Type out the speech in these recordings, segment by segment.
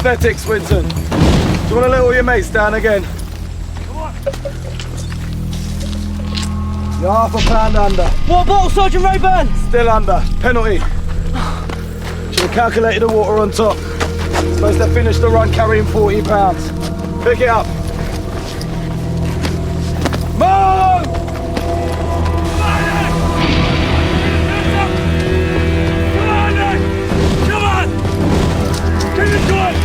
pathetic, Swinton. Do you want to let all your mates down again? Come on. You're half a pound under. What bottle, Sergeant Rayburn? Still under. Penalty. Should have calculated the water on top. Supposed to finish the run carrying 40 pounds. Pick it up. Move! Come on! Get into it!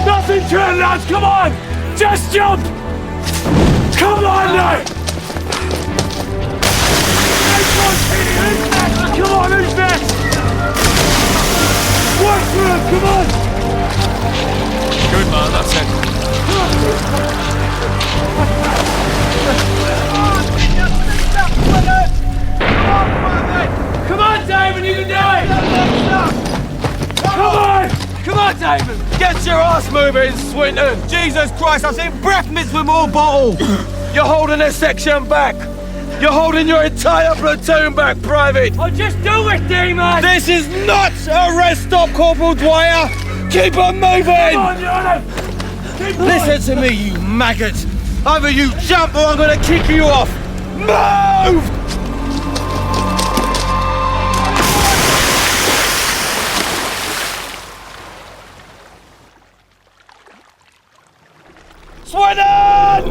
Nothing to it, lads! Come on! Just jump! Come on, now! Come on, who's next? Work for him, come on! Good man, that's it. Come on, Damon, you can do it! Come on! Come on, Damon! Get your ass moving, Swinton! Jesus Christ, I've seen breath mints with more bottle! You're holding this section back! You're holding your entire platoon back, Private! Oh, just do it, Damon! This is not a rest stop, Corporal Dwyer! Keep on moving! Come on, Johnny! Keep on. Listen to me, you maggot! Either you jump or I'm gonna kick you off! Move! Swinton!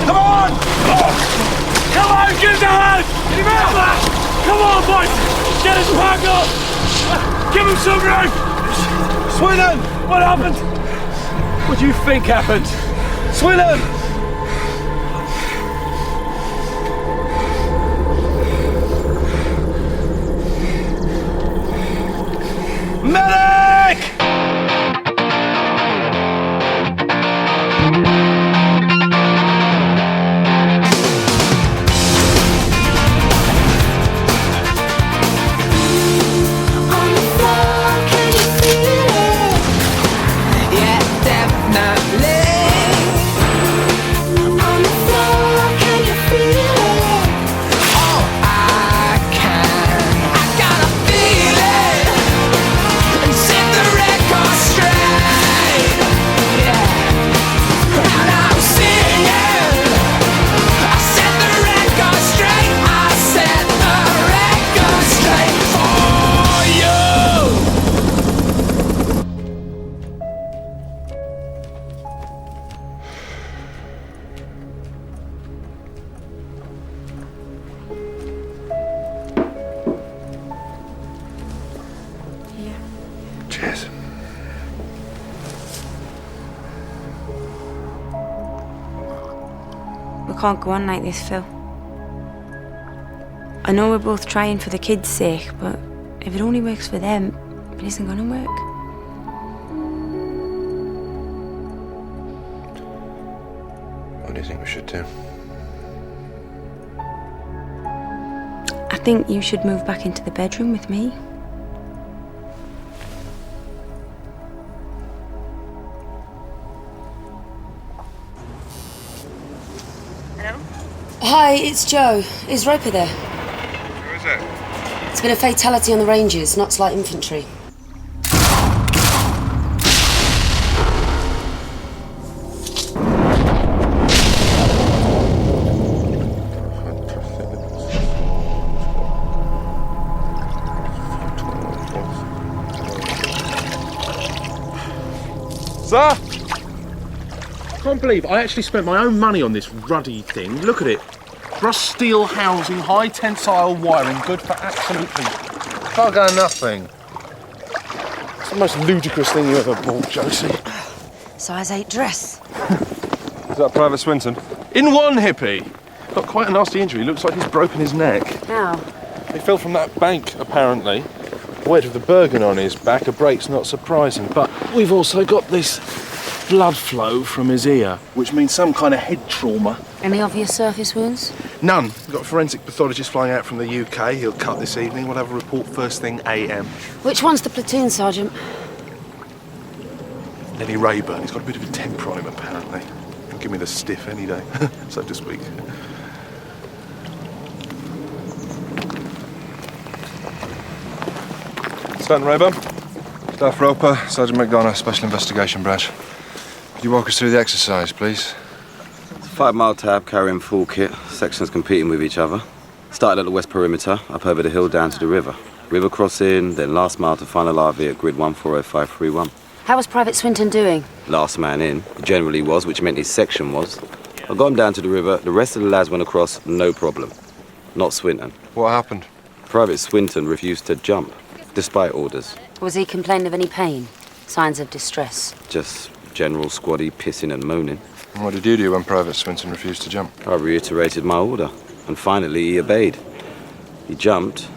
Come on! Come on, give the hand! Come on, boys! Get his back up! Give him some room! Swinton! What happened? What do you think happened? Swinton! Medic! Cheers. We can't go on like this, Phil. I know we're both trying for the kids' sake, but if it only works for them, it isn't going to work. What do you think we should do? I think you should move back into the bedroom with me. Hi, it's Joe. Is Roper there? Who is it? It's been a fatality on the ranges, not light infantry. Sir? I can't believe I actually spent my own money on this ruddy thing. Look at it. Rust steel housing, high tensile wiring, good for absolutely bugger nothing. It's the most ludicrous thing you ever bought, Josie. Size 8 dress. Is that Private Swinton? In one, hippie. Got quite a nasty injury. Looks like he's broken his neck. How? He fell from that bank, apparently. Wedge with the Bergen on his back. A break's not surprising. But we've also got this blood flow from his ear, which means some kind of head trauma. Any obvious surface wounds? None. We've got a forensic pathologist flying out from the UK. He'll cut this evening. We'll have a report first thing AM. Which one's the platoon sergeant? Eddie Rayburn. He's got a bit of a temper on him, apparently. He'll give me the stiff any day, so to speak. Sergeant Rayburn. Staff Roper, Sergeant McDonough, Special Investigation Branch. Could you walk us through the exercise, please? 5 mile tab carrying full kit, sections competing with each other. Started at the west perimeter, up over the hill down to the river. River crossing, then last mile to final RV at grid 140531. How was Private Swinton doing? Last man in, he generally was, which meant his section was. I got him down to the river, the rest of the lads went across, no problem. Not Swinton. What happened? Private Swinton refused to jump, despite orders. Was he complaining of any pain? Signs of distress? Just general squaddy pissing and moaning. And what did you do when Private Swinton refused to jump? I reiterated my order, and finally he obeyed. He jumped,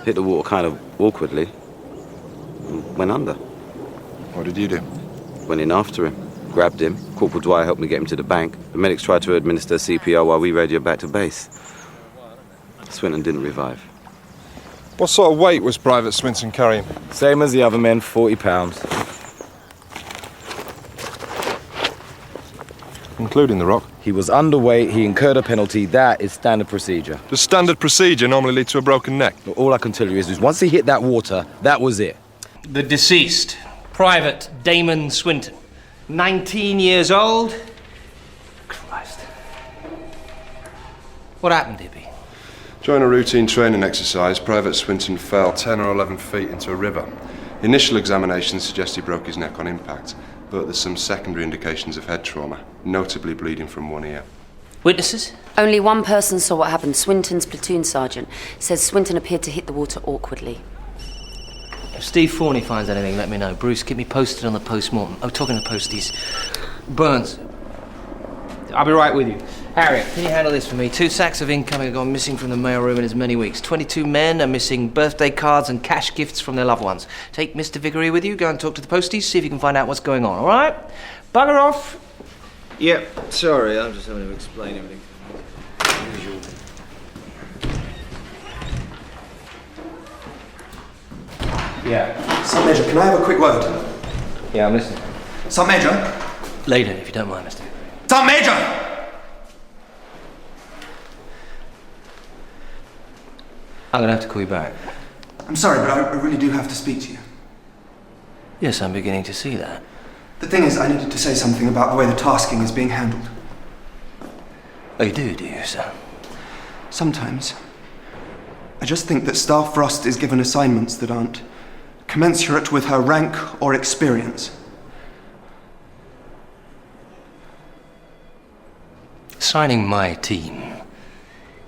hit the water kind of awkwardly, and went under. What did you do? Went in after him, grabbed him. Corporal Dwyer helped me get him to the bank. The medics tried to administer CPR while we radioed back to base. Swinton didn't revive. What sort of weight was Private Swinton carrying? Same as the other men, 40 pounds. Including the rock? He was underweight, he incurred a penalty. That is standard procedure. Does standard procedure normally lead to a broken neck? But all I can tell you is once he hit that water, that was it. The deceased, Private Damon Swinton, 19 years old. Christ. What happened, Dippy? During a routine training exercise, Private Swinton fell 10 or 11 feet into a river. Initial examinations suggest he broke his neck on impact, but there's some secondary indications of head trauma, notably bleeding from one ear. Witnesses? Only one person saw what happened. Swinton's platoon sergeant says Swinton appeared to hit the water awkwardly. If Steve Forney finds anything, let me know. Bruce, keep me posted on the post-mortem. Oh, talking to posties. Burns. I'll be right with you. Harriet, can you handle this for me? 2 sacks of incoming have gone missing from the mailroom in as many weeks. 22 men are missing birthday cards and cash gifts from their loved ones. Take Mr. Vickery with you, go and talk to the posties, see if you can find out what's going on, all right? Bugger off. Yeah, sorry, I'm just having to explain everything. Usual. Yeah. Sergeant Major, can I have a quick word? Yeah, I'm listening. Sergeant Major? Later, if you don't mind, Mr. Sergeant Major! I'm gonna have to call you back. I'm sorry, but I really do have to speak to you. Yes, I'm beginning to see that. The thing is, I needed to say something about the way the tasking is being handled. Oh, you do you, sir? Sometimes. I just think that Staff Frost is given assignments that aren't commensurate with her rank or experience. Signing my team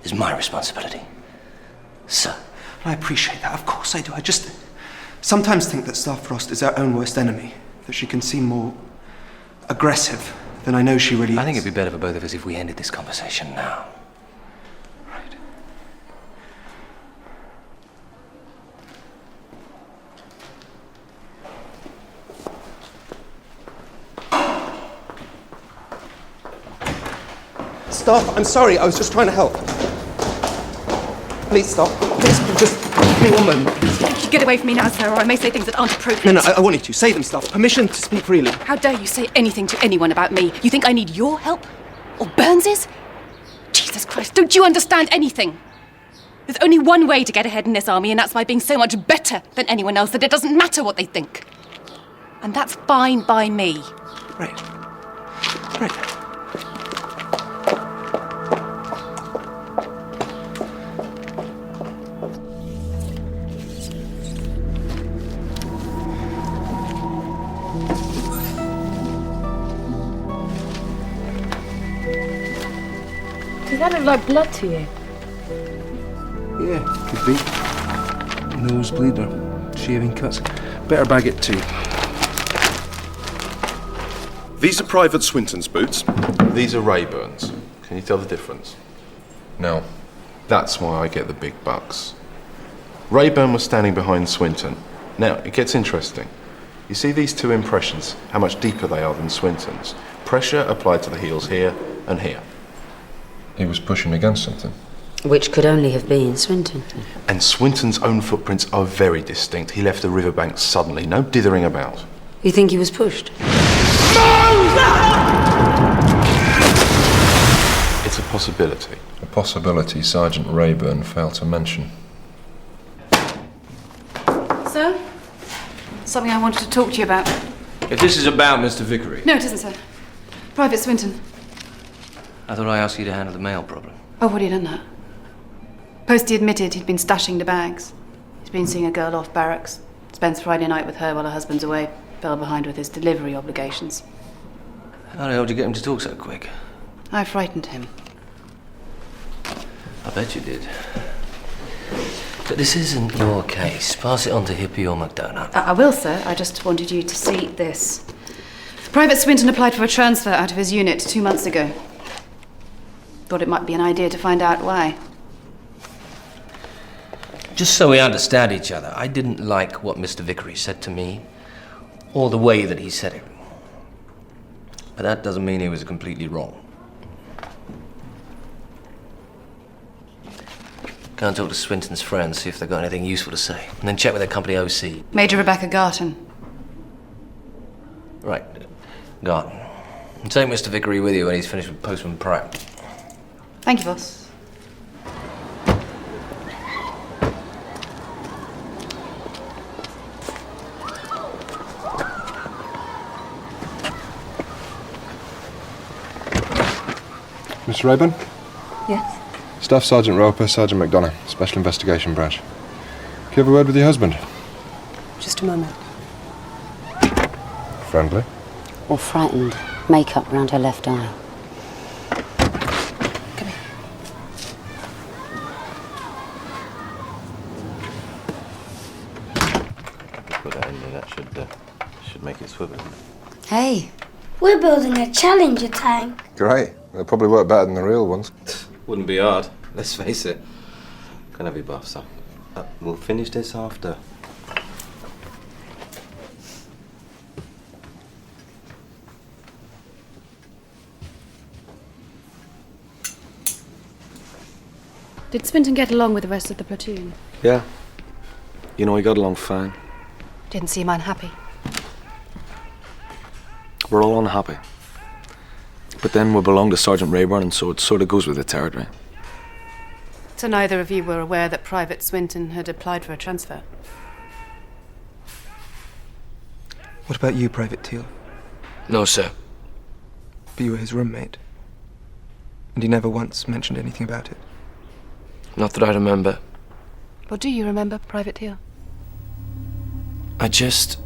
is my responsibility, sir. I appreciate that, of course I do. I just sometimes think that Staff Frost is her own worst enemy, that she can seem more aggressive than I know she really is. I think it'd be better for both of us if we ended this conversation now. Right. Staff, I'm sorry, I was just trying to help. Please stop. Please, just give me one moment. Get away from me now, sir, or I may say things that aren't appropriate. No, I want you to. Say them, Staff. Permission to speak freely. How dare you say anything to anyone about me? You think I need your help? Or Burns's? Jesus Christ, don't you understand anything? There's only one way to get ahead in this army, and that's by being so much better than anyone else that it doesn't matter what they think. And that's fine by me. Right. Right. Does that look like blood to you? Yeah, could be. Nosebleed or shaving cuts. Better bag it too. These are Private Swinton's boots. These are Rayburn's. Can you tell the difference? No. That's why I get the big bucks. Rayburn was standing behind Swinton. Now, it gets interesting. You see these two impressions, how much deeper they are than Swinton's. Pressure applied to the heels here and here. He was pushing against something. Which could only have been Swinton. And Swinton's own footprints are very distinct. He left the riverbank suddenly, no dithering about. You think he was pushed? It's a possibility. A possibility Sergeant Rayburn failed to mention. Sir? Something I wanted to talk to you about. If this is about Mr. Vickery. No, it isn't, sir. Private Swinton. I thought I asked you to handle the mail problem. I've already done that. Postie admitted he'd been stashing the bags. He's been seeing a girl off barracks. Spends Friday night with her while her husband's away. Fell behind with his delivery obligations. How the hell did you get him to talk so quick? I frightened him. I bet you did. But this isn't your case. Pass it on to Hippie or McDonald. I will, sir. I just wanted you to see this. Private Swinton applied for a transfer out of his unit 2 months ago. Thought it might be an idea to find out why. Just so we understand each other, I didn't like what Mr. Vickery said to me, or the way that he said it. But that doesn't mean he was completely wrong. Go and talk to Swinton's friends, see if they've got anything useful to say, and then check with their company OC. Major Rebecca Garton. Right, Garton. And take Mr. Vickery with you when he's finished with Postman Pratt. Thank you, boss. Miss Rayburn? Yes? Staff Sergeant Roper, Sergeant McDonough, Special Investigation Branch. Can you have a word with your husband? Just a moment. Friendly? Or frightened. Makeup round her left eye. Come here. Put that in there, that should make it swivel. Hey. We're building a Challenger tank. Great. They'll probably work better than the real ones. Wouldn't be hard, let's face it. Can have your bath, son. We'll finish this after. Did Swinton get along with the rest of the platoon? Yeah. You know, he got along fine. Didn't seem unhappy. We're all unhappy. But then we belong to Sergeant Rayburn, and so it sort of goes with the territory. So neither of you were aware that Private Swinton had applied for a transfer? What about you, Private Teal? No, sir. But you were his roommate. And he never once mentioned anything about it. Not that I remember. What do you remember, Private Teal? I just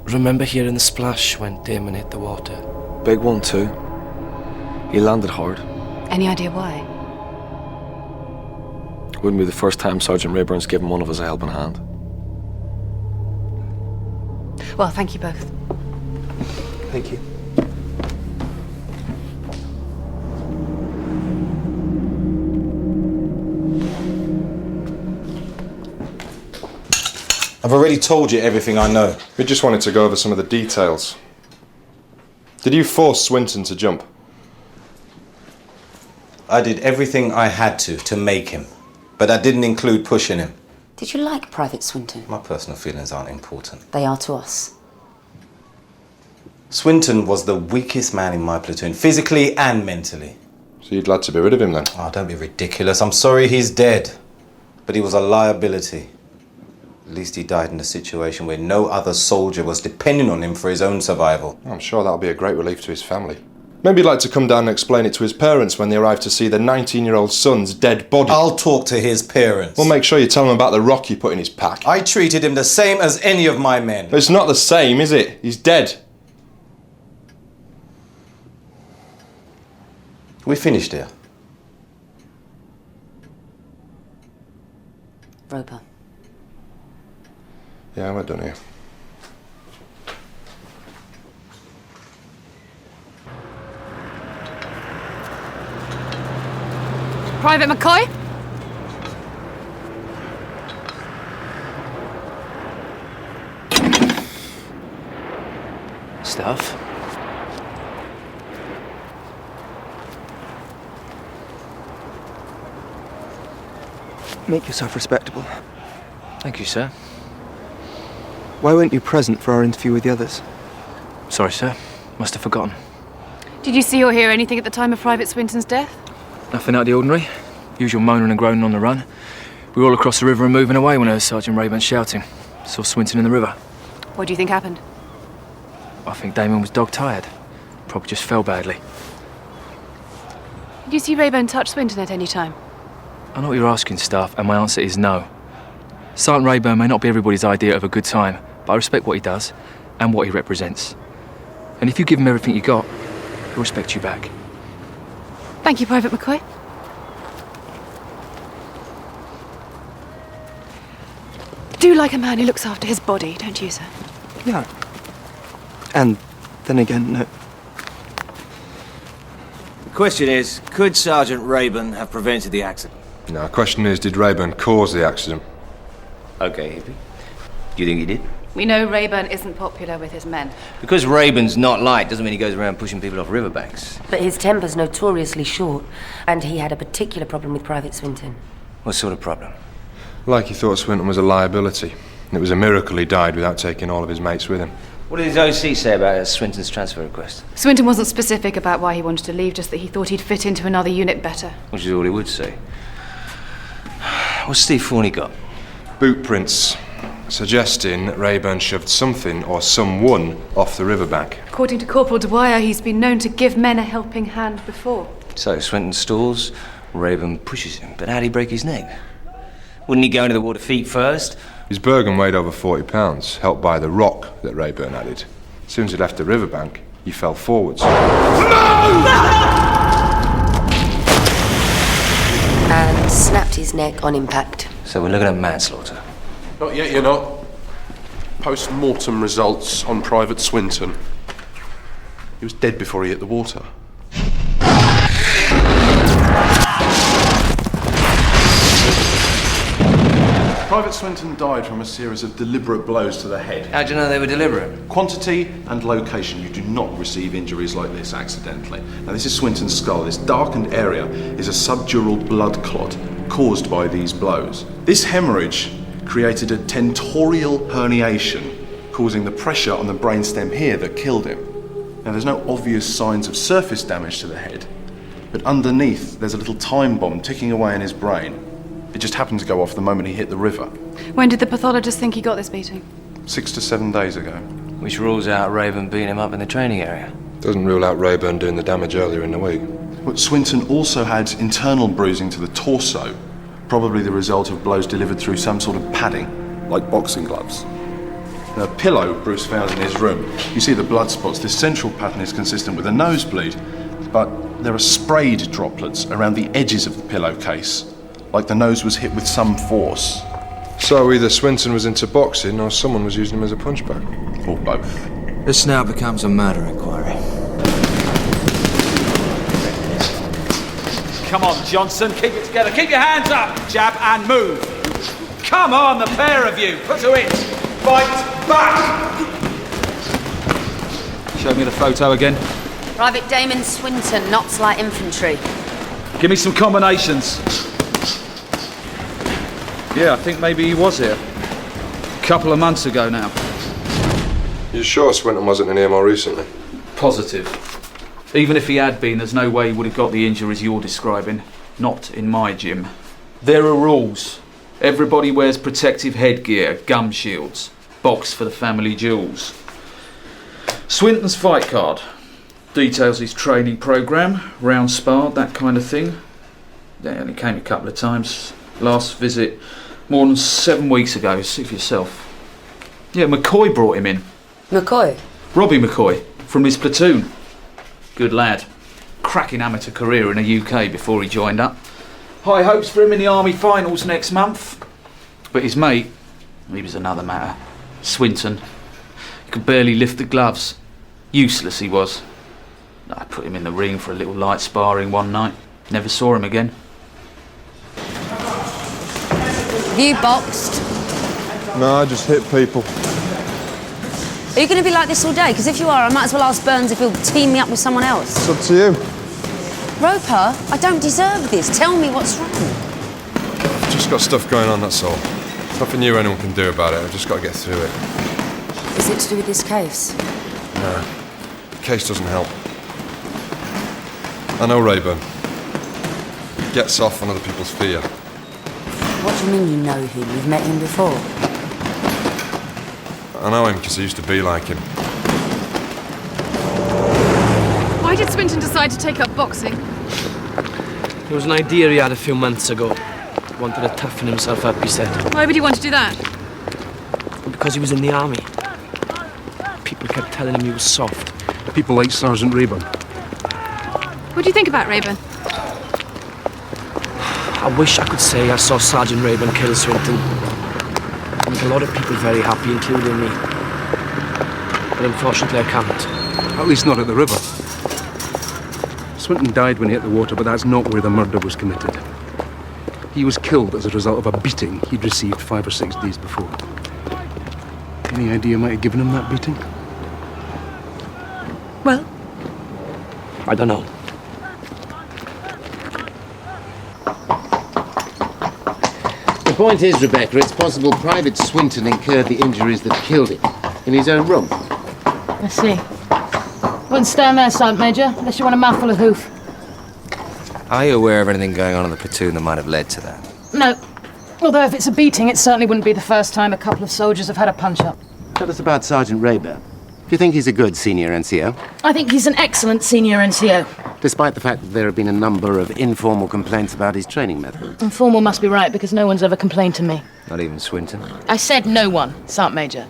remember hearing the splash when Damon hit the water. Big one, too. He landed hard. Any idea why? Wouldn't be the first time Sergeant Rayburn's given one of us a helping hand. Well, thank you both. Thank you. I've already told you everything I know. We just wanted to go over some of the details. Did you force Swinton to jump? I did everything I had to make him. But that didn't include pushing him. Did you like Private Swinton? My personal feelings aren't important. They are to us. Swinton was the weakest man in my platoon, physically and mentally. So you'd like to be rid of him then? Oh, don't be ridiculous. I'm sorry he's dead. But he was a liability. At least he died in a situation where no other soldier was depending on him for his own survival. I'm sure that'll be a great relief to his family. Maybe he'd like to come down and explain it to his parents when they arrive to see their 19-year-old son's dead body. I'll talk to his parents. Well, make sure you tell him about the rock you put in his pack. I treated him the same as any of my men. It's not the same, is it? He's dead. We finished here. Roper. Yeah, we're done here. Private McCoy? Stuff? Make yourself respectable. Thank you, sir. Why weren't you present for our interview with the others? Sorry, sir. Must have forgotten. Did you see or hear anything at the time of Private Swinton's death? Nothing out of the ordinary. Usual moaning and groaning on the run. We were all across the river and moving away when I heard Sergeant Rayburn shouting. Saw Swinton in the river. What do you think happened? I think Damon was dog-tired. Probably just fell badly. Did you see Rayburn touch Swinton at any time? I know what you're asking, Staff, and my answer is no. Sergeant Rayburn may not be everybody's idea of a good time, but I respect what he does and what he represents. And if you give him everything you got, he'll respect you back. Thank you, Private McCoy. Do like a man who looks after his body, don't you, sir? Yeah. And then again, no. The question is, could Sergeant Rayburn have prevented the accident? No, the question is, did Rayburn cause the accident? Okay, Hippie. Do you think he did? We know Rayburn isn't popular with his men. Because Rayburn's not liked doesn't mean he goes around pushing people off riverbanks. But his temper's notoriously short, and he had a particular problem with Private Swinton. What sort of problem? Like he thought Swinton was a liability. It was a miracle he died without taking all of his mates with him. What did his OC say about Swinton's transfer request? Swinton wasn't specific about why he wanted to leave, just that he thought he'd fit into another unit better. Which is all he would say. What's Steve Forney got? Boot prints, suggesting that Rayburn shoved something or someone off the riverbank. According to Corporal Dwyer, he's been known to give men a helping hand before. So Swinton stalls, Rayburn pushes him. But how'd he break his neck? Wouldn't he go into the water feet first? His Bergen weighed over 40 pounds, helped by the rock that Rayburn added. As soon as he left the riverbank, he fell forwards. And snapped his neck on impact. So we're looking at manslaughter. Not yet, you're not. Post-mortem results on Private Swinton. He was dead before he hit the water. Private Swinton died from a series of deliberate blows to the head. How'd you know they were deliberate? Quantity and location. You do not receive injuries like this accidentally. Now, this is Swinton's skull. This darkened area is a subdural blood clot caused by these blows. This hemorrhage created a tentorial herniation, causing the pressure on the brainstem here that killed him. Now, there's no obvious signs of surface damage to the head, but underneath there's a little time bomb ticking away in his brain. It just happened to go off the moment he hit the river. When did the pathologist think he got this beating? 6 to 7 days ago. Which rules out Rayburn beating him up in the training area. Doesn't rule out Rayburn doing the damage earlier in the week. But Swinton also had internal bruising to the torso, probably the result of blows delivered through some sort of padding, like boxing gloves. Now, a pillow Bruce found in his room. You see the blood spots. This central pattern is consistent with a nosebleed, but there are sprayed droplets around the edges of the pillowcase, like the nose was hit with some force. So either Swinton was into boxing or someone was using him as a punchbag. Or both. This now becomes a murder inquiry. Come on, Johnson, keep it together. Keep your hands up, jab and move. Come on, the pair of you. Put her in. Fight back. Show me the photo again. Private Damon Swinton, Knots Light Infantry. Give me some combinations. Yeah, I think maybe he was here. A couple of months ago now. You sure Swinton wasn't in here more recently? Positive. Even if he had been, there's no way he would have got the injuries you're describing. Not in my gym. There are rules. Everybody wears protective headgear, gum shields, box for the family jewels. Swinton's fight card details his training programme, round sparred, that kind of thing. Yeah, and he came a couple of times. Last visit more than 7 weeks ago. See for yourself. Yeah, McCoy brought him in. McCoy? Robbie McCoy, from his platoon. Good lad. Cracking amateur career in the UK before he joined up. High hopes for him in the Army finals next month. But his mate, he was another matter. Swinton. He could barely lift the gloves. Useless he was. I put him in the ring for a little light sparring one night. Never saw him again. Have you boxed? No, I just hit people. Are you going to be like this all day? Because if you are, I might as well ask Burns if he'll team me up with someone else. It's up to you. Roper, I don't deserve this. Tell me what's wrong. I've just got stuff going on, that's all. There's nothing you or anyone can do about it. I've just got to get through it. Is it to do with this case? No. The case doesn't help. I know Rayburn. He gets off on other people's fear. What do you mean you know him? You've met him before? I know him because I used to be like him. Why did Swinton decide to take up boxing? It was an idea he had a few months ago. He wanted to toughen himself up, he said. Why would he want to do that? Because he was in the army. People kept telling him he was soft. People like Sergeant Rayburn. What do you think about Rayburn? I wish I could say I saw Sergeant Rayburn kill Swinton. I'd make a lot of people very happy, including me. But unfortunately I can't. At least not at the river. Swinton died when he hit the water, but that's not where the murder was committed. He was killed as a result of a beating he'd received 5 or 6 days before. Any idea might have given him that beating? Well? I don't know. The point is, Rebecca, it's possible Private Swinton incurred the injuries that killed him in his own room. I see. Wouldn't stand there, Sergeant Major, unless you want a mouthful of hoof. Are you aware of anything going on in the platoon that might have led to that? No. Although if it's a beating, it certainly wouldn't be the first time a couple of soldiers have had a punch-up. Tell us about Sergeant Rayburn. Do you think he's a good senior NCO? I think he's an excellent senior NCO. Despite the fact that there have been a number of informal complaints about his training method. Informal must be right, because no one's ever complained to me. Not even Swinton? I said no one, Sergeant Major.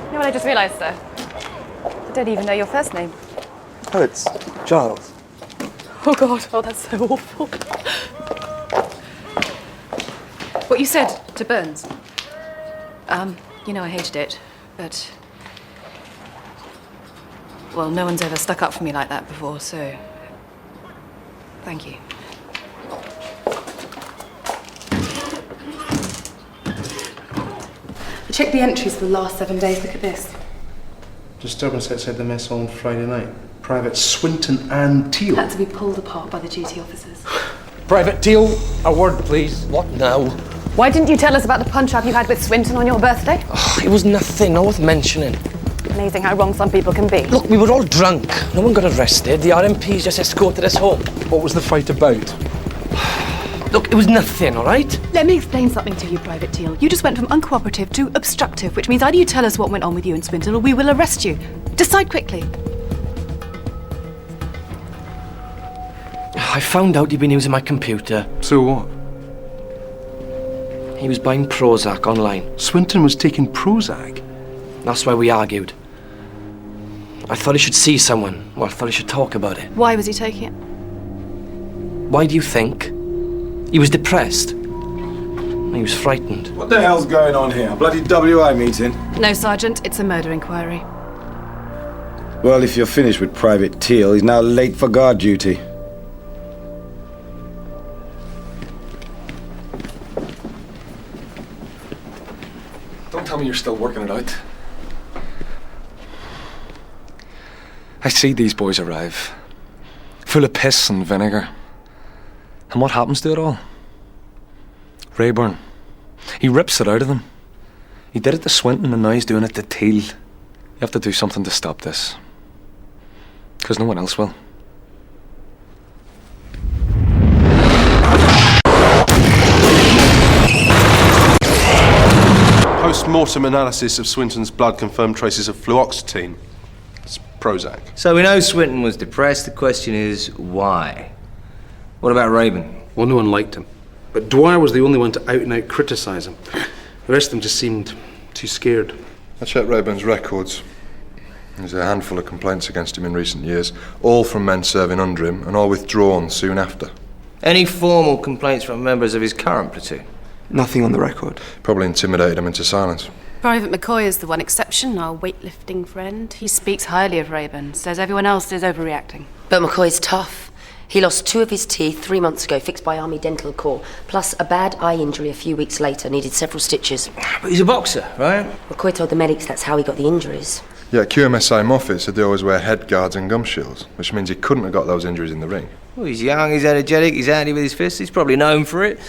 You know what I just realised, sir? I don't even know your first name. Oh, it's Giles. Oh, God. Oh, that's so awful. What you said to Burns? You know I hated it, but... Well, no one's ever stuck up for me like that before, so... Thank you. I checked the entries for the last 7 days. Look at this. Disturbance outside the mess hall on Friday night. Private Swinton and Teal. Had to be pulled apart by the duty officers. Private Teal, a word, please. What now? Why didn't you tell us about the punch-up you had with Swinton on your birthday? Oh, it was nothing, not worth mentioning. Amazing how wrong some people can be. Look, we were all drunk. No one got arrested. The RMPs just escorted us home. What was the fight about? Look, it was nothing, all right? Let me explain something to you, Private Teal. You just went from uncooperative to obstructive, which means either you tell us what went on with you and Swinton, or we will arrest you. Decide quickly. I found out he'd been using my computer. So what? He was buying Prozac online. Swinton was taking Prozac? That's why we argued. I thought he should see someone. Well, I thought he should talk about it. Why was he taking it? Why do you think? He was depressed. He was frightened. What the hell's going on here? A bloody WA meeting? No, Sergeant. It's a murder inquiry. Well, if you're finished with Private Teal, he's now late for guard duty. Don't tell me you're still working it out. I see these boys arrive, full of piss and vinegar. And what happens to it all? Rayburn. He rips it out of them. He did it to Swinton and now he's doing it to Teal. You have to do something to stop this. Because no one else will. Post-mortem analysis of Swinton's blood confirmed traces of fluoxetine. It's Prozac. So we know Swinton was depressed. The question is, why? What about Rayburn? Well, no one liked him. But Dwyer was the only one to out-and-out criticise him. The rest of them just seemed too scared. I checked Rayburn's records. There's a handful of complaints against him in recent years, all from men serving under him, and all withdrawn soon after. Any formal complaints from members of his current platoon? Nothing on the record. Probably intimidated him into silence. Private McCoy is the one exception, our weightlifting friend. He speaks highly of Rayburn, says everyone else is overreacting. But McCoy's tough. He lost 2 of his teeth 3 months ago, fixed by Army Dental Corps, plus a bad eye injury a few weeks later, needed several stitches. But he's a boxer, right? McCoy told the medics that's how he got the injuries. Yeah, QMSI Moffat said they always wear head guards and gum shields, which means he couldn't have got those injuries in the ring. Well, he's young, he's energetic, he's handy with his fists, he's probably known for it. I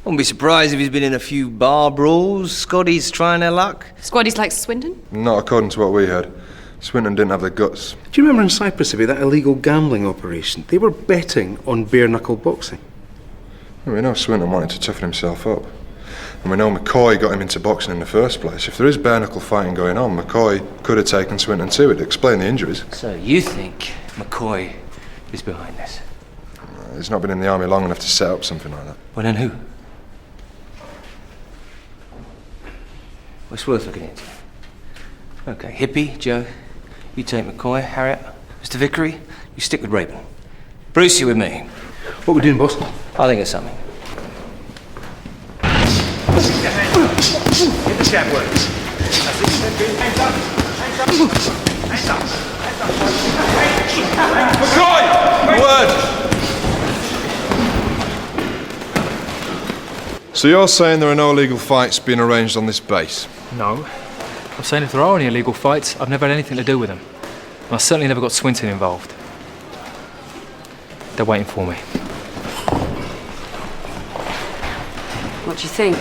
wouldn't be surprised if he's been in a few bar brawls. Scotty's trying their luck. Squaddies like Swinton? Not according to what we heard. Swinton didn't have the guts. Do you remember in Cyprus about that illegal gambling operation? They were betting on bare-knuckle boxing. Well, we know Swinton wanted to toughen himself up. And we know McCoy got him into boxing in the first place. If there is bare-knuckle fighting going on, McCoy could have taken Swinton too. It'd explain the injuries. So you think McCoy is behind this? He's not been in the army long enough to set up something like that. Well, then who? Well, it's worth looking into. Okay, Hippie, Joe, you take McCoy, Harriet, Mr. Vickery, you stick with Rayburn. Bruce, you with me. What we doing, boss? I think of something. Get the jab work. That's it. Hands up. Hands up. Hands up. Hands up. McCoy! Word! So you're saying there are no illegal fights being arranged on this base? No. I'm saying if there are any illegal fights, I've never had anything to do with them. And I certainly never got Swinton involved. They're waiting for me. What do you think?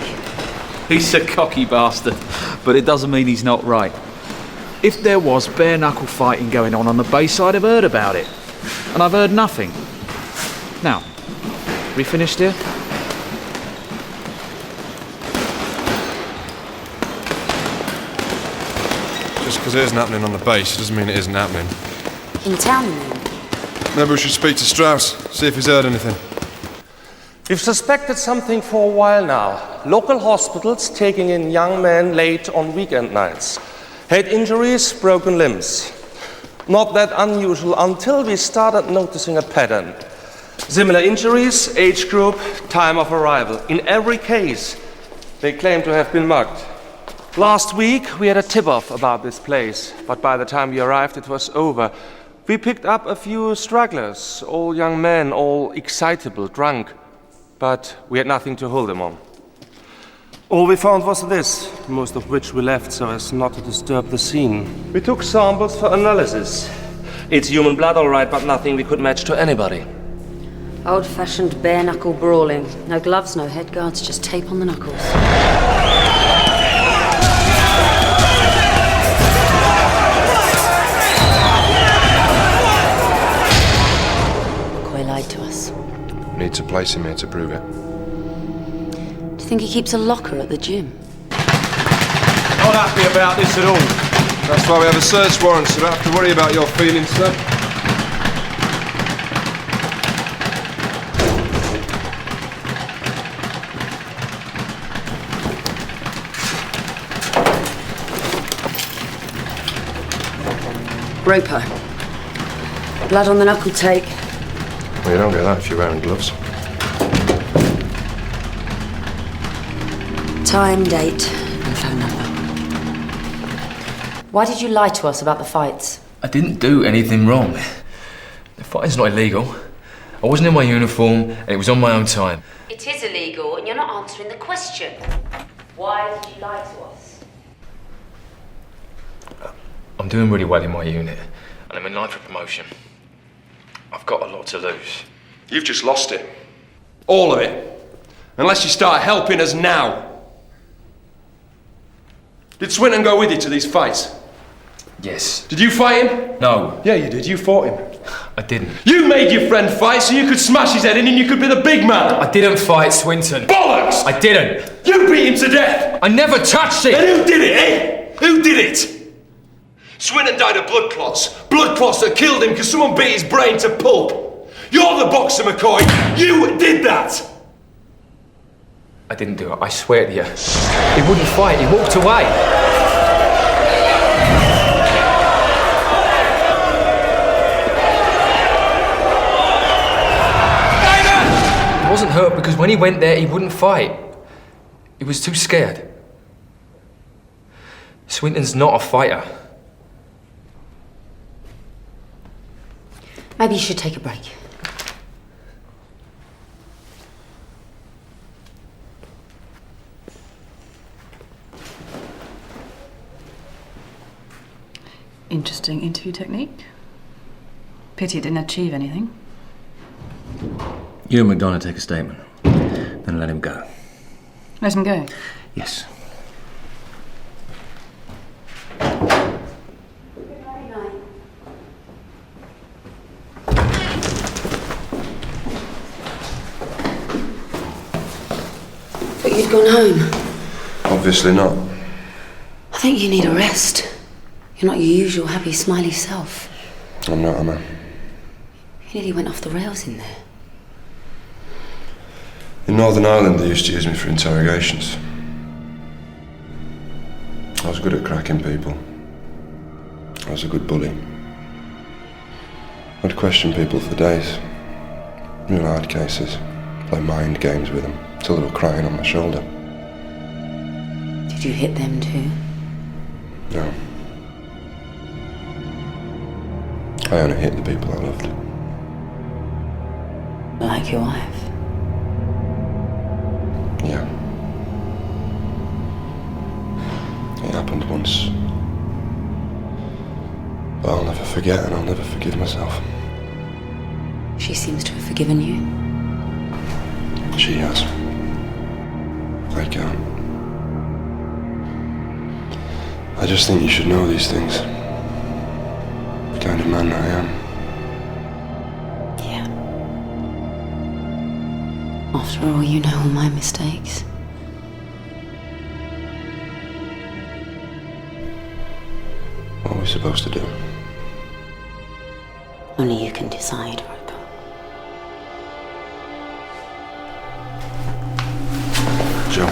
He's a cocky bastard, but it doesn't mean he's not right. If there was bare-knuckle fighting going on the base, I'd have heard about it. And I've heard nothing. Now, we finished here? Just because it isn't happening on the base doesn't mean it isn't happening. In town, you mean? Maybe we should speak to Strauss, see if he's heard anything. We've suspected something for a while now. Local hospitals taking in young men late on weekend nights. Head injuries, broken limbs. Not that unusual until we started noticing a pattern. Similar injuries, age group, time of arrival. In every case, they claim to have been mugged. Last week, we had a tip-off about this place, but by the time we arrived, it was over. We picked up a few stragglers, all young men, all excitable, drunk. But we had nothing to hold them on. All we found was this, most of which we left so as not to disturb the scene. We took samples for analysis. It's human blood, all right, but nothing we could match to anybody. Old-fashioned bare-knuckle brawling. No gloves, no head guards, just tape on the knuckles. McCoy lied to us. Need to place him here to prove it. Do you think he keeps a locker at the gym? Not happy about this at all. That's why we have a search warrant, so you don't have to worry about your feelings, sir. Roper. Blood on the knuckle tape. Well, you don't get that if you're wearing gloves. Time, date, and phone number. Why did you lie to us about the fights? I didn't do anything wrong. The fighting's not illegal. I wasn't in my uniform, and it was on my own time. It is illegal, and you're not answering the question. Why did you lie to us? I'm doing really well in my unit, and I'm in line for promotion. I've got a lot to lose. You've just lost it. All of it. Unless you start helping us now. Did Swinton go with you to these fights? Yes. Did you fight him? No. Yeah, you did. You fought him. I didn't. You made your friend fight so you could smash his head in and you could be the big man. I didn't fight Swinton. Bollocks! I didn't. You beat him to death. I never touched it. And who did it, eh? Who did it? Swinton died of blood clots. Blood clots that killed him because someone beat his brain to pulp. You're the boxer, McCoy. You did that. I didn't do it. I swear to you. He wouldn't fight. He walked away. He wasn't hurt because when he went there, he wouldn't fight. He was too scared. Swinton's not a fighter. Maybe you should take a break. Interesting interview technique. Pity it didn't achieve anything. You and McDonough take a statement, then let him go. Let him go? Yes. But you'd gone home. Obviously not. I think you need a rest. You're not your usual happy, smiley self. I'm not, am I? You nearly went off the rails in there. In Northern Ireland, they used to use me for interrogations. I was good at cracking people. I was a good bully. I'd question people for days. Real hard cases. Play mind games with them, till they were crying on my shoulder. Did you hit them too? No. I only hit the people I loved. Like your wife? Yeah. It happened once. But I'll never forget and I'll never forgive myself. She seems to have forgiven you. She has. I can't. I just think you should know these things. The kind of man I am. Yeah. After all, you know all my mistakes. What are we supposed to do? Only you can decide, Roper. Joe.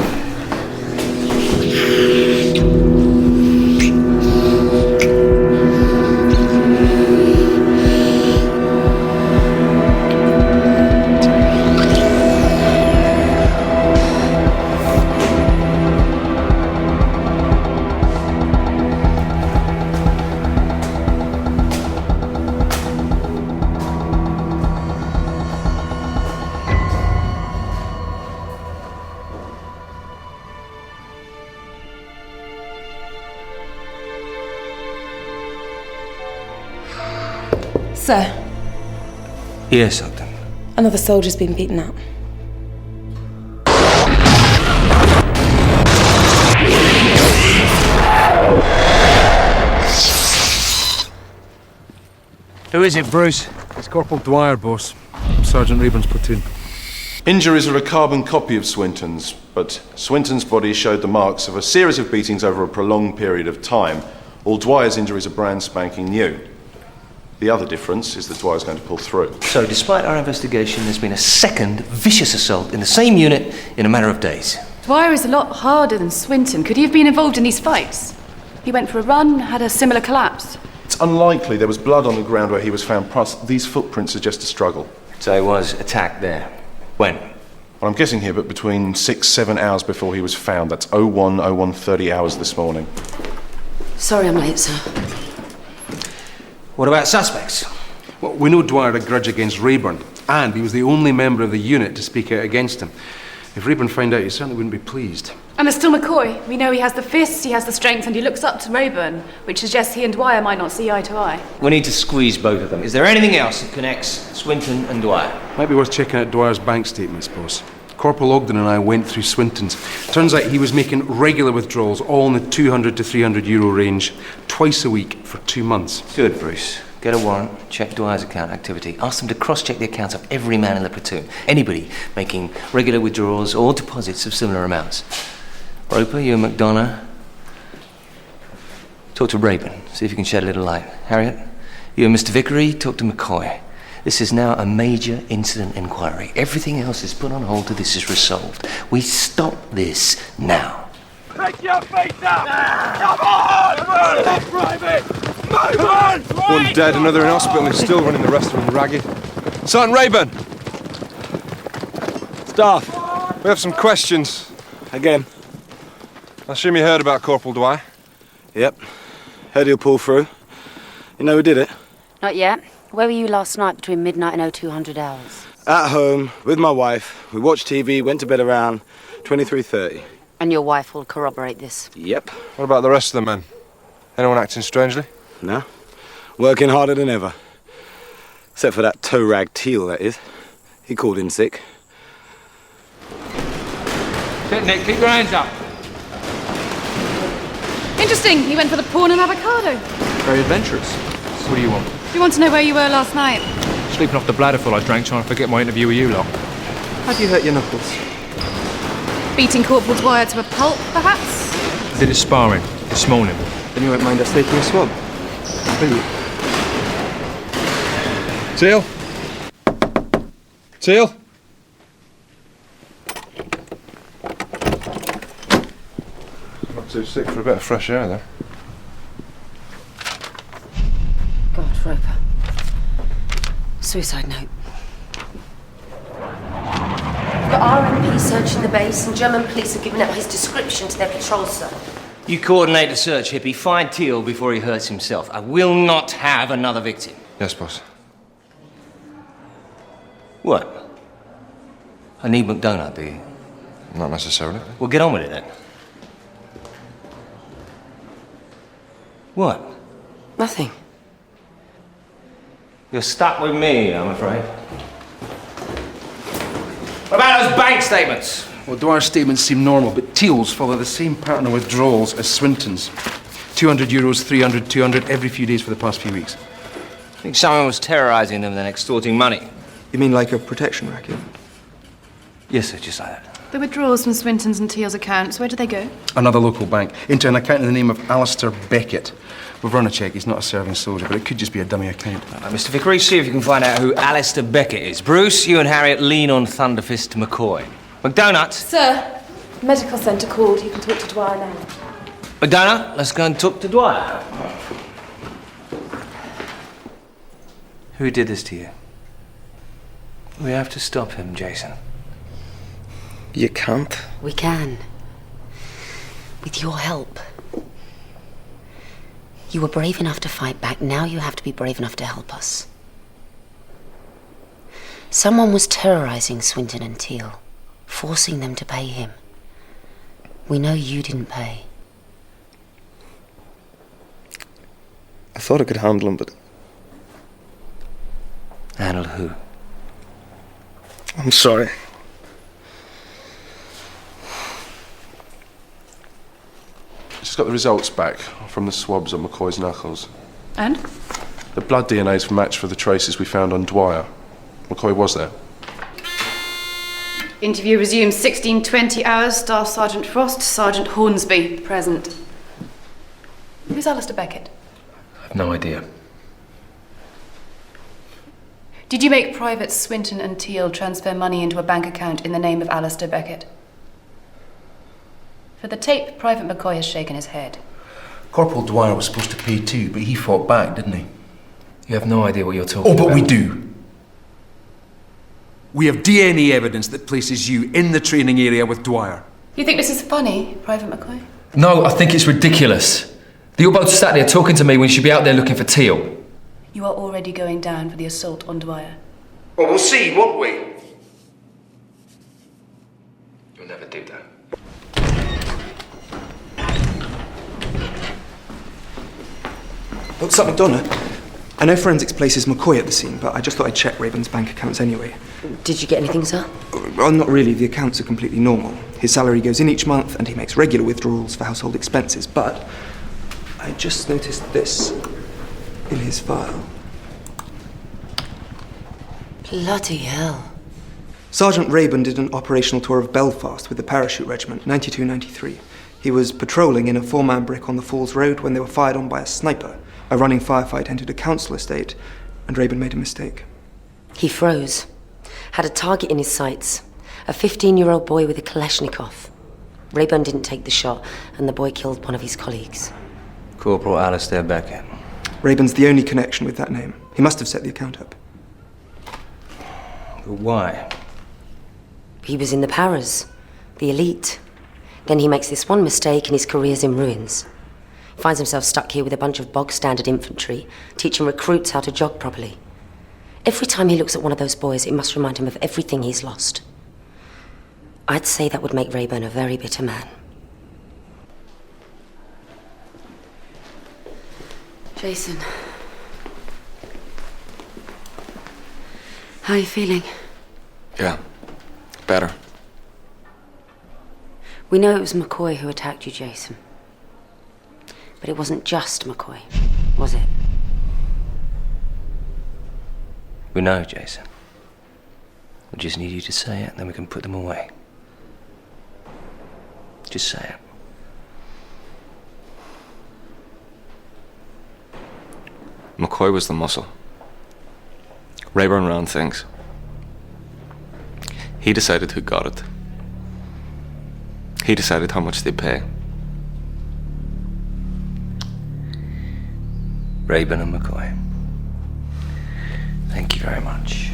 Sir, Yes, Ogden. another soldier's been beaten up. Who is it, Bruce? It's Corporal Dwyer, boss. Sergeant Rayburn's platoon. Injuries are a carbon copy of Swinton's, but Swinton's body showed the marks of a series of beatings over a prolonged period of time. All Dwyer's injuries are brand spanking new. The other difference is that Dwyer's going to pull through. So, despite our investigation, there's been a second vicious assault in the same unit in a matter of days. Dwyer is a lot harder than Swinton. Could he have been involved in these fights? He went for a run, had a similar collapse. It's unlikely there was blood on the ground where he was found, plus these footprints suggest a struggle. So he was attacked there. When? Well, I'm guessing here, but between 6-7 hours before he was found. That's 01:30 hours this morning. Sorry I'm late, sir. What about suspects? Well, we know Dwyer had a grudge against Rayburn, and he was the only member of the unit to speak out against him. If Rayburn found out, he certainly wouldn't be pleased. And there's still McCoy. We know he has the fists, he has the strength, and he looks up to Rayburn, which suggests he and Dwyer might not see eye to eye. We need to squeeze both of them. Is there anything else that connects Swinton and Dwyer? Might be worth checking out Dwyer's bank statements, boss. Corporal Ogden and I went through Swinton's. Turns out he was making regular withdrawals, all in the 200 to 300 euro range, twice a week for 2 months. Good, Bruce. Get a warrant, check Dwyer's account activity. Ask them to cross-check the accounts of every man in the platoon. Anybody making regular withdrawals or deposits of similar amounts. Roper, you and McDonough. Talk to Rayburn, see if you can shed a little light. Harriet, you and Mr. Vickery, talk to McCoy. This is now a major incident inquiry. Everything else is put on hold till this is resolved. We stop this now. Take your feet up! Come on! Move, Private! Move on! One dead, another in hospital, and still running the rest of them ragged. Sergeant Rayburn! Staff. We have some questions. Again. I assume you heard about Corporal Dwyer? Yep. Heard he'll pull through. You know who did it? Not yet. Where were you last night between midnight and 0200 hours? At home, with my wife. We watched TV, went to bed around 23:30. And your wife will corroborate this? Yep. What about the rest of the men? Anyone acting strangely? No. Working harder than ever. Except for that toe rag Teal, that is. He called in sick. Sit, Nick, keep your hands up. Interesting, you went for the prawn and avocado. Very adventurous. What do you want? Do you want to know where you were last night? Sleeping off the bladderful I drank trying to forget my interview with you lot. How do you hurt your knuckles? Beating Corporal Dwyer to a pulp, perhaps? Did it sparring this morning. Then you won't mind us taking a swab, will you? Teal? Teal? Not too sick for a bit of fresh air, though. God, Roper. Suicide note. Got RMP searching the base, and German police have given out his description to their patrol, sir. You coordinate the search, Hippie. Find Teal before he hurts himself. I will not have another victim. Yes, boss. What? I need McDonagh, do you? Not necessarily. Well, get on with it then. What? Nothing. You're stuck with me, I'm afraid. What about those bank statements? Well, Dwyer's statements seem normal, but Teal's follow the same pattern of withdrawals as Swinton's. €200, 300, 200 every few days for the past few weeks. I think someone was terrorising them and then extorting money. You mean like a protection racket? Yes, sir, just like that. The withdrawals from Swinton's and Teal's accounts, where do they go? Another local bank, into an account in the name of Alistair Beckett. We've run a check. He's not a serving soldier, but it could just be a dummy account. Mr. Vickery, see if you can find out who Alistair Beckett is. Bruce, you and Harriet lean on Thunderfist McCoy. McDonagh. Sir, medical centre called. You can talk to Dwyer now. McDonagh, let's go and talk to Dwyer. Who did this to you? We have to stop him, Jason. You can't. We can. With your help. You were brave enough to fight back. Now you have to be brave enough to help us. Someone was terrorising Swinton and Teal, forcing them to pay him. We know you didn't pay. I thought I could handle him, but... Handle who? I'm sorry. Just got the results back from the swabs on McCoy's knuckles. And? The blood DNA's matched for the traces we found on Dwyer. McCoy was there. Interview resumes 16:20 hours. Staff Sergeant Frost, Sergeant Hornsby, present. Who's Alistair Beckett? I've no idea. Did you make Private Swinton and Teal transfer money into a bank account in the name of Alistair Beckett? For the tape, Private McCoy has shaken his head. Corporal Dwyer was supposed to pay too, but he fought back, didn't he? You have no idea what you're talking about. Oh, but we do. We have DNA evidence that places you in the training area with Dwyer. You think this is funny, Private McCoy? No, I think it's ridiculous. That you're both sat there talking to me when you should be out there looking for Teal. You are already going down for the assault on Dwyer. Well, we'll see, won't we? You'll never do that. Look, Sir McDonagh, I know forensics places McCoy at the scene, but I just thought I'd check Rayburn's bank accounts anyway. Did you get anything, sir? Well, not really. The accounts are completely normal. His salary goes in each month, and he makes regular withdrawals for household expenses, but I just noticed this in his file. Bloody hell. Sergeant Rayburn did an operational tour of Belfast with the Parachute Regiment, 92-93. He was patrolling in a four-man brick on the Falls Road when they were fired on by a sniper. A running firefight entered a council estate, and Rayburn made a mistake. He froze. Had a target in his sights. A 15-year-old boy with a Kalashnikov. Rayburn didn't take the shot, and the boy killed one of his colleagues. Corporal Alistair Beckett. Rayburn's the only connection with that name. He must have set the account up. But why? He was in the paras, the elite. Then he makes this one mistake and his career's in ruins. Finds himself stuck here with a bunch of bog-standard infantry, teaching recruits how to jog properly. Every time he looks at one of those boys, it must remind him of everything he's lost. I'd say that would make Rayburn a very bitter man. Jason, How are you feeling? Yeah, better. We know it was McCoy who attacked you, Jason. But it wasn't just McCoy, was it? We know, Jason. We just need you to say it, then we can put them away. Just say it. McCoy was the muscle. Rayburn ran things. He decided who got it. He decided how much they'd pay. Rayburn and McCoy. Thank you very much.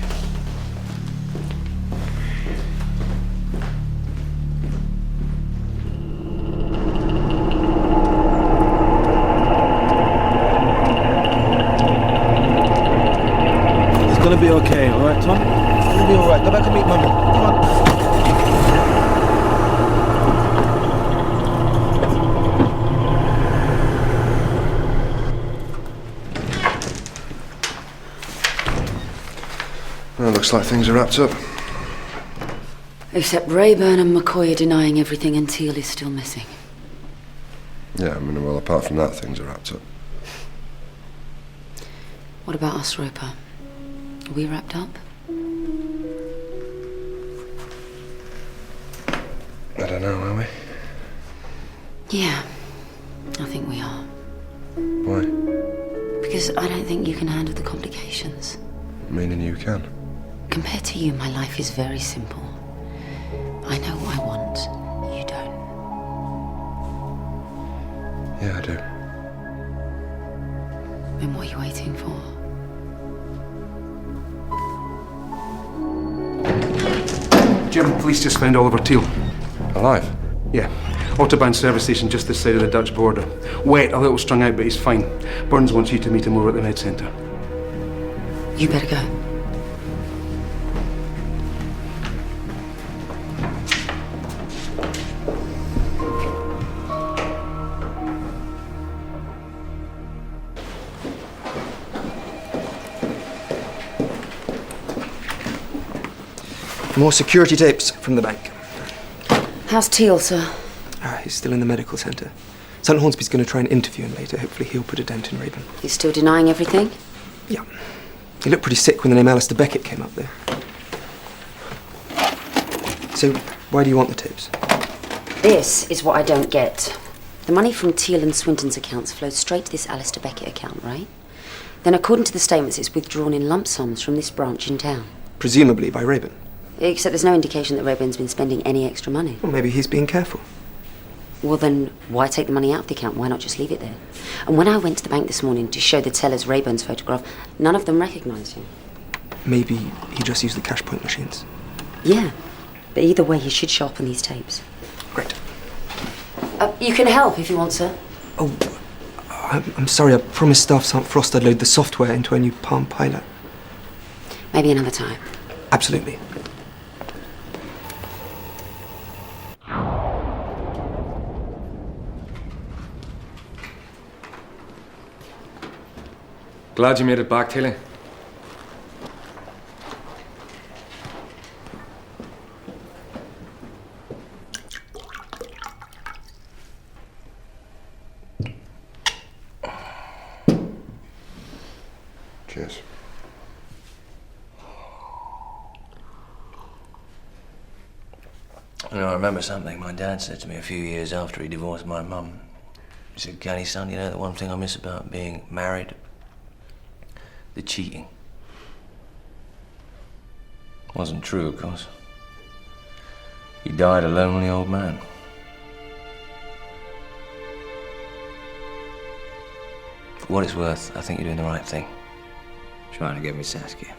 It's gonna be okay, alright, Tom? It's gonna be alright. Go back and meet Mummy. Come on. Well, looks like things are wrapped up. Except Rayburn and McCoy are denying everything and Teal is still missing. Yeah, I mean, well, apart from that, things are wrapped up. What about us, Roper? Are we wrapped up? I don't know, are we? Yeah, I think we are. Why? Because I don't think you can handle the complications. Meaning you can? Compared to you, my life is very simple. I know what I want. You don't. Yeah, I do. Then what are you waiting for? Jim, police just found Oliver Teal. Alive? Yeah. Autobahn service station just this side of the Dutch border. Wet, a little strung out, but he's fine. Burns wants you to meet him over at the med centre. You better go. More security tapes from the bank. How's Teal, sir? He's still in the medical centre. St. Hornsby's going to try and interview him later. Hopefully he'll put a dent in Rayburn. He's still denying everything? Yeah. He looked pretty sick when the name Alistair Beckett came up there. So, why do you want the tapes? This is what I don't get. The money from Teal and Swinton's accounts flows straight to this Alistair Beckett account, right? Then according to the statements, it's withdrawn in lump sums from this branch in town. Presumably by Rayburn. Except there's no indication that Rayburn's been spending any extra money. Well, maybe he's being careful. Well, then why take the money out of the account? Why not just leave it there? And when I went to the bank this morning to show the tellers Rayburn's photograph, none of them recognised him. Maybe he just used the cash point machines. Yeah, but either way, he should show up on these tapes. Great. You can help if you want, sir. Oh, I'm sorry. I promised staff St. Frost I'd load the software into a new Palm Pilot. Maybe another time. Absolutely. Glad you made it back, Tilly. Cheers. You know, I remember something my dad said to me a few years after he divorced my mum. He said, "Canny, son, you know the one thing I miss about being married? The cheating." Wasn't true, of course. He died a lonely old man. For what it's worth, I think you're doing the right thing. Trying to get me Saskia.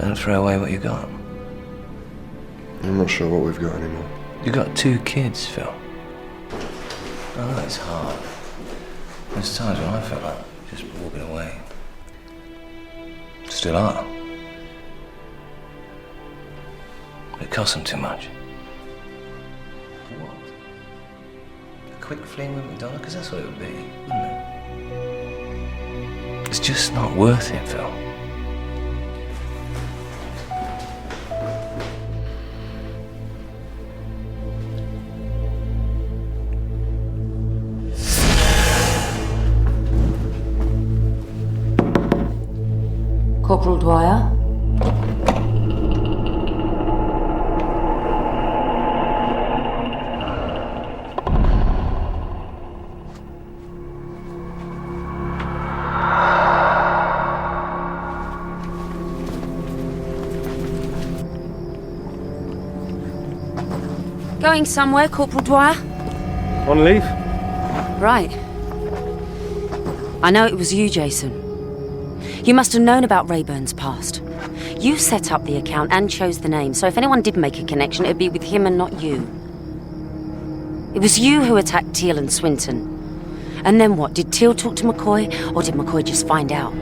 Don't throw away what you got. I'm not sure what we've got anymore. You got 2 kids, Phil. I know it's hard. There's times when I felt like just walking away. Still are. But it costs them too much. What? A quick fling with McDonald? Because that's what it would be, wouldn't it? It's just not worth it, Phil. Corporal Dwyer? Going somewhere, Corporal Dwyer? On leave? Right. I know it was you, Jason. You must have known about Rayburn's past. You set up the account and chose the name, so if anyone did make a connection, it'd be with him and not you. It was you who attacked Teal and Swinton. And then what? Did Teal talk to McCoy, or did McCoy just find out?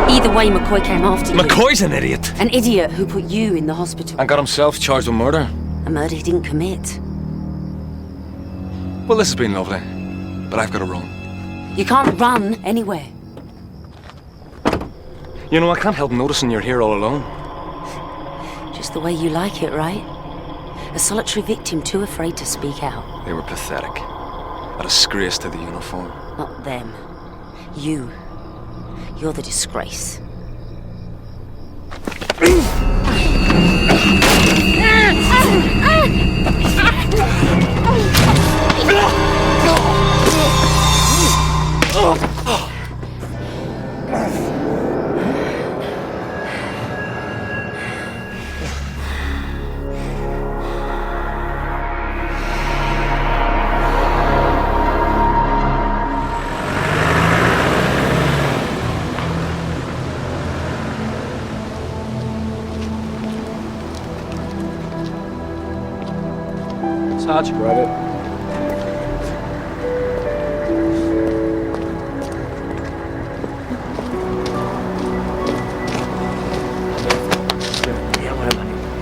Either way, McCoy came after you. McCoy's an idiot. An idiot who put you in the hospital. And got himself charged with murder. A murder he didn't commit. Well, this has been lovely, but I've got to run. You can't run anywhere. You know, I can't help noticing you're here all alone. Just the way you like it, right? A solitary victim too afraid to speak out. They were pathetic. A disgrace to the uniform. Not them. You. You're the disgrace. Sarge. Grab it.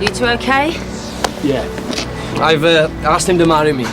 You two okay? Yeah. I've asked him to marry me.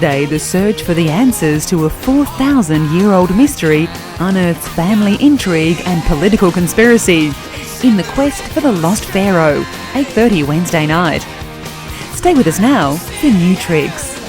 Wednesday, the search for the answers to a 4,000-year-old mystery unearths family intrigue and political conspiracy in the quest for the lost pharaoh, 8:30 Wednesday night. Stay with us now for new tricks.